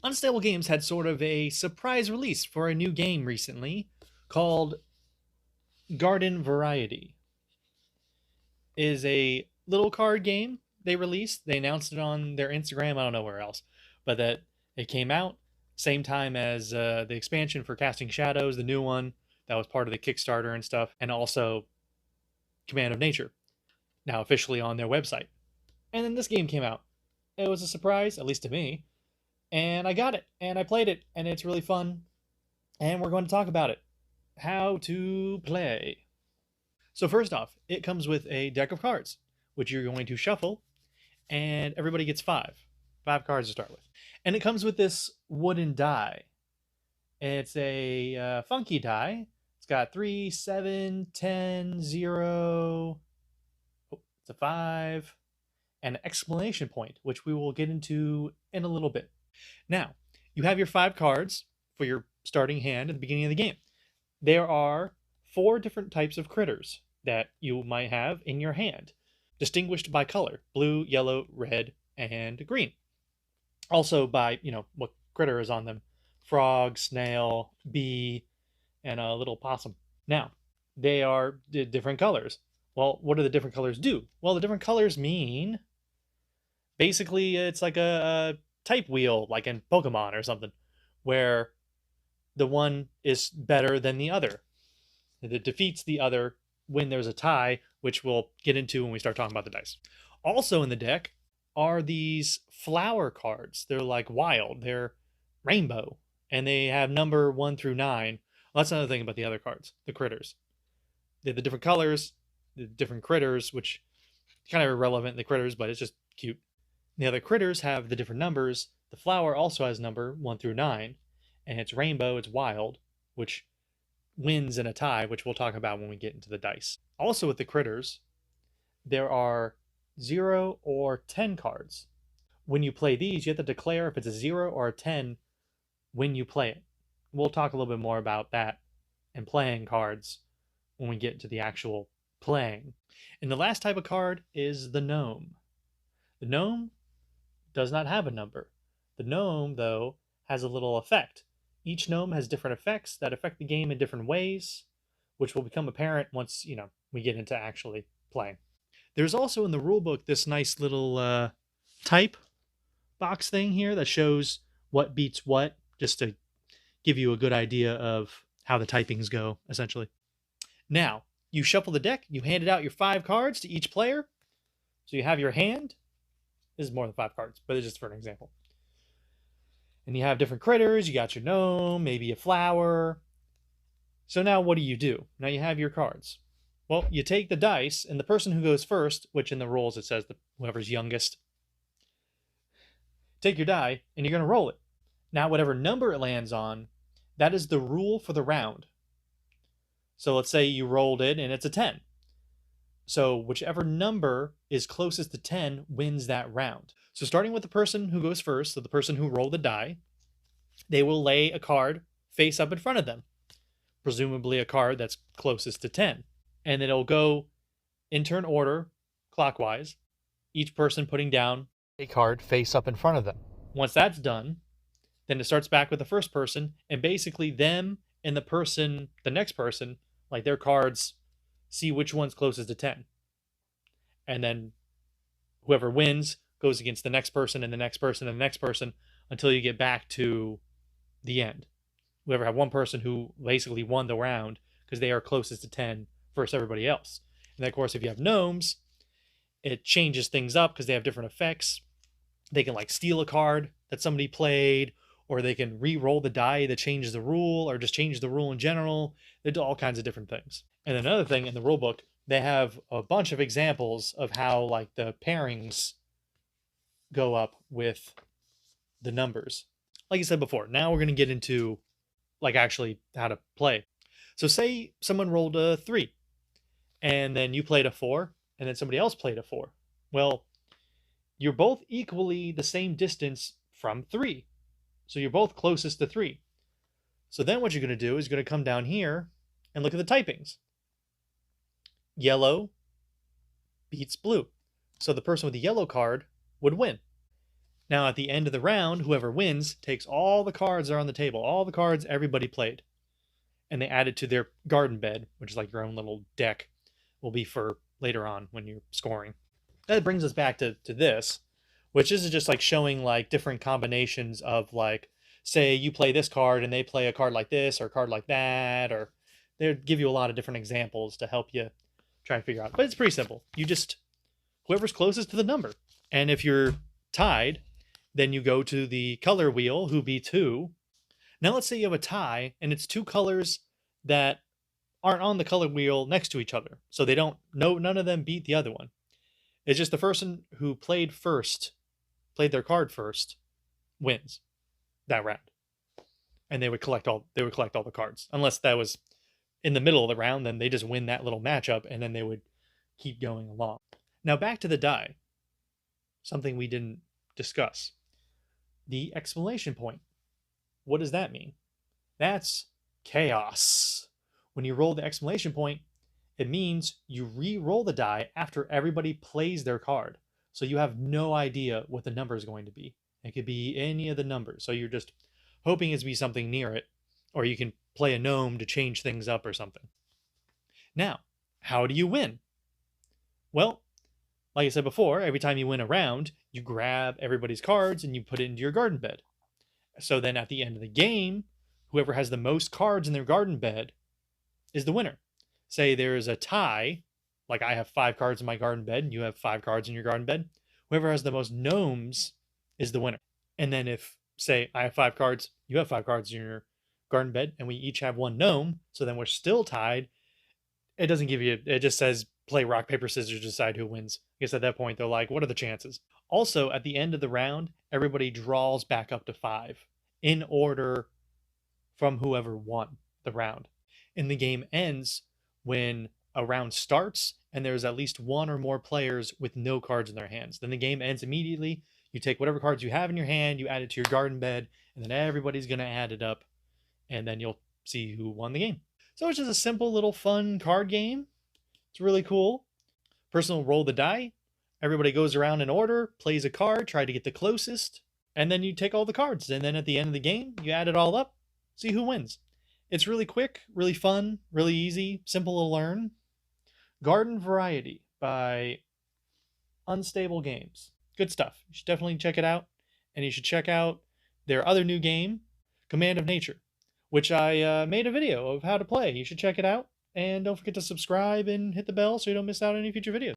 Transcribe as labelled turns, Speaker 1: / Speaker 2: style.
Speaker 1: Unstable Games had sort of a surprise release for a new game recently called Garden Variety. It is a little card game they released. They announced it on their Instagram. I don't know where else, but that it came out same time as the expansion for Casting Shadows, the new one that was part of the Kickstarter and stuff, and also Command of Nature, now officially on their website. And then this game came out. It was a surprise, at least to me, and I got it and I played it, and it's really fun. And we're going to talk about it. How to play. So, first off, it comes with a deck of cards, which you're going to shuffle, and everybody gets five cards to start with. And it comes with this wooden die. It's a funky die. It's got 3, 7, 10, 0. Oh, it's a 5, and an exclamation point, which we will get into in a little bit. Now, you have your 5 cards for your starting hand at the beginning of the game. There are 4 different types of critters that you might have in your hand, distinguished by color: blue, yellow, red, and green. Also by, what critter is on them: frog, snail, bee, and a little possum. Now, they are different colors. Well, what do the different colors do? Well, the different colors mean basically it's like a type wheel, like in Pokemon or something, where the one is better than the other. It defeats the other when there's a tie, which we'll get into when we start talking about the dice. Also in the deck are these flower cards. They're like wild, they're rainbow, and they have number 1 through 9. Well, that's another thing about the other cards, the critters. They have the different colors, the different critters, which kind of irrelevant, the critters, but it's just cute. The other critters have the different numbers. The flower also has number 1 through 9, and it's rainbow, it's wild, which wins in a tie, which we'll talk about when we get into the dice. Also with the critters, there are 0 or 10 cards. When you play these, you have to declare if it's a 0 or a 10 when you play it. We'll talk a little bit more about that and playing cards when we get to the actual playing. And the last type of card is the gnome. The gnome does not have a number. The gnome, though, has a little effect. Each gnome has different effects that affect the game in different ways, which will become apparent once, we get into actually playing. There's also in the rulebook this nice little type box thing here that shows what beats what, just to give you a good idea of how the typings go, essentially. Now, you shuffle the deck, you handed out your 5 cards to each player. So you have your hand. This is more than 5 cards, but it's just for an example. And you have different critters. You got your gnome, maybe a flower. So now what do? Now you have your cards. Well, you take the dice, and the person who goes first, which in the rules it says whoever's youngest, take your die, and you're going to roll it. Now, whatever number it lands on, that is the rule for the round. So let's say you rolled it, and it's a 10. So whichever number is closest to 10 wins that round. So starting with the person who goes first, so the person who rolled the die, they will lay a card face up in front of them, presumably a card that's closest to 10. And it'll go in turn order, clockwise, each person putting down a card face up in front of them. Once that's done, then it starts back with the first person, and basically them and the next person, like their cards, see which one's closest to 10. And then whoever wins goes against the next person and the next person and the next person until you get back to the end. Whoever had one person who basically won the round because they are closest to 10 versus everybody else. And then, of course, if you have gnomes, it changes things up because they have different effects. They can like steal a card that somebody played, or they can re-roll the die that changes the rule, or just change the rule in general. They do all kinds of different things. And another thing in the rule book, they have a bunch of examples of how like the pairings go up with the numbers. Like I said before, now we're going to get into like actually how to play. So say someone rolled a 3, and then you played a 4, and then somebody else played a 4. Well, you're both equally the same distance from 3. So you're both closest to 3. So then what you're going to do is you're going to come down here and look at the typings. Yellow beats blue. So the person with the yellow card would win. Now, at the end of the round, whoever wins takes all the cards that are on the table, all the cards everybody played, and they add it to their garden bed, which is like your own little deck, will be for later on when you're scoring. That brings us back to this, which is just like showing like different combinations of like, say you play this card and they play a card like this or a card like that, or they give you a lot of different examples to help you try and figure out. But it's pretty simple. You just, whoever's closest to the number. And if you're tied, then you go to the color wheel, who beats who. Now let's say you have a tie and it's two colors that aren't on the color wheel next to each other. So they don't, no, none of them beat the other one. It's just the person who played their card first, wins that round. And they would collect all the cards. Unless that was in the middle of the round, then they just win that little matchup and then they would keep going along. Now back to the die. Something we didn't discuss. The exclamation point. What does that mean? That's chaos. When you roll the exclamation point, it means you re-roll the die after everybody plays their card. So you have no idea what the number is going to be. It could be any of the numbers. So you're just hoping it's be something near it, or you can play a gnome to change things up or something. Now, how do you win? Well, like I said before, every time you win a round, you grab everybody's cards and you put it into your garden bed. So then at the end of the game, whoever has the most cards in their garden bed is the winner. Say there is a tie, like I have 5 cards in my garden bed and you have 5 cards in your garden bed. Whoever has the most gnomes is the winner. And then if, say, I have 5 cards, you have 5 cards in your garden bed, and we each have 1 gnome, so then we're still tied. It doesn't give you, it just says play rock, paper, scissors, decide who wins. I guess at that point, they're like, what are the chances? Also, at the end of the round, everybody draws back up to 5 in order from whoever won the round. And the game ends when a round starts and there's at least 1 or more players with no cards in their hands. Then the game ends immediately. You take whatever cards you have in your hand, you add it to your garden bed, and then everybody's going to add it up, and then you'll see who won the game. So it's just a simple little fun card game. It's really cool. Person will roll the die. Everybody goes around in order, plays a card, try to get the closest, and then you take all the cards. And then at the end of the game, you add it all up, see who wins. It's really quick, really fun, really easy, simple to learn. Garden Variety by Unstable Games. Good stuff. You should definitely check it out. And you should check out their other new game, Command of Nature, which I made a video of how to play. You should check it out. And don't forget to subscribe and hit the bell so you don't miss out on any future videos.